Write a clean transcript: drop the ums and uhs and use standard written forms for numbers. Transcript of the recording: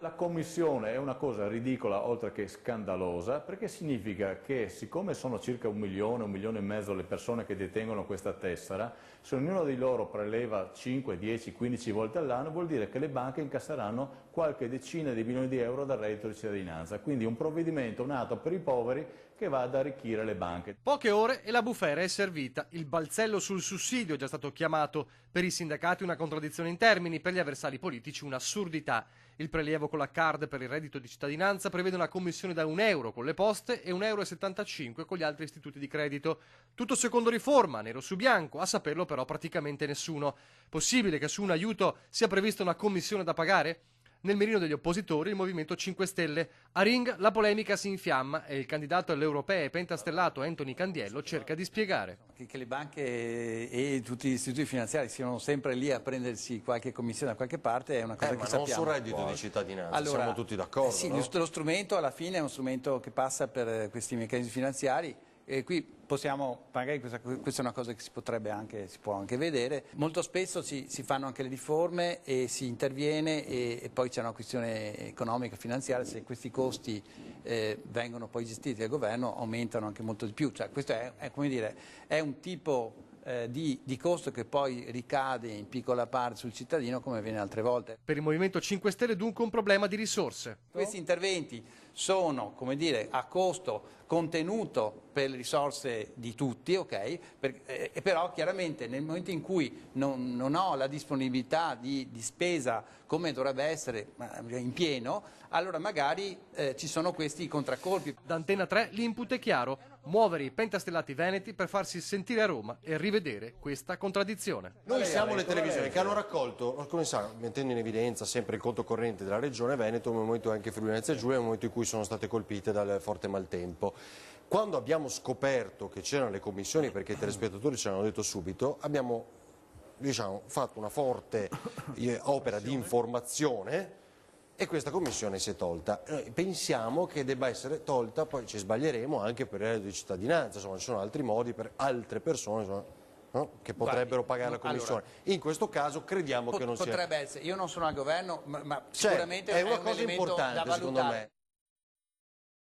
La commissione è una cosa ridicola oltre che scandalosa, perché significa che siccome sono circa 1 milione e mezzo le persone che detengono questa tessera, se ognuno di loro preleva 5, 10, 15 volte all'anno vuol dire che le banche incasseranno qualche decina di milioni di euro dal reddito di cittadinanza, quindi un provvedimento nato per i poveri che va ad arricchire le banche. Poche ore e la bufera è servita. Il balzello sul sussidio è già stato chiamato. Per i sindacati una contraddizione in termini, per gli avversari politici un'assurdità. Il prelievo con la card per il reddito di cittadinanza prevede una commissione da €1 con le poste e €1,75 con gli altri istituti di credito. Tutto secondo riforma, nero su bianco, a saperlo però praticamente nessuno. Possibile che su un aiuto sia prevista una commissione da pagare? Nel mirino degli oppositori il Movimento 5 Stelle. A Ring la polemica si infiamma e il candidato alle europee pentastellato Anthony Candiello cerca di spiegare. Che le banche e tutti gli istituti finanziari siano sempre lì a prendersi qualche commissione da qualche parte è una cosa che sappiamo. Ma non sul reddito di cittadinanza, allora, siamo tutti d'accordo. Sì, no? lo strumento alla fine è uno strumento che passa per questi meccanismi finanziari. E qui possiamo, magari questa è una cosa che si può anche vedere, molto spesso si fanno anche le riforme e si interviene e poi c'è una questione economica, finanziaria, se questi costi vengono poi gestiti dal governo aumentano anche molto di più, cioè questo come dire, è un tipo di costo che poi ricade in piccola parte sul cittadino come avviene altre volte. Per il Movimento 5 Stelle dunque un problema di risorse. Questi interventi sono, come dire, a costo contenuto per le risorse di tutti, ok? Però chiaramente nel momento in cui non ho la disponibilità di spesa come dovrebbe essere in pieno, allora magari ci sono questi contraccolpi. Da Antena 3 l'input è chiaro: muovere i pentastellati veneti per farsi sentire a Roma e rivedere questa contraddizione. Noi siamo le televisioni che hanno raccolto, come sa, mettendo in evidenza sempre il conto corrente della regione Veneto, nel momento anche Friuli Venezia Giulia, nel momento in cui sono state colpite dal forte maltempo. Quando abbiamo scoperto che c'erano le commissioni, perché i telespettatori ce l'hanno detto subito, abbiamo fatto una forte opera di informazione e questa commissione si è tolta. Noi pensiamo che debba essere tolta, poi ci sbaglieremo anche per il reddito di cittadinanza, insomma ci sono altri modi per altre persone, insomma, no? Che potrebbero pagare la commissione. Allora, in questo caso crediamo che non sia... Potrebbe essere, io non sono al governo, ma sicuramente è una un cosa elemento importante da valutare. secondo me.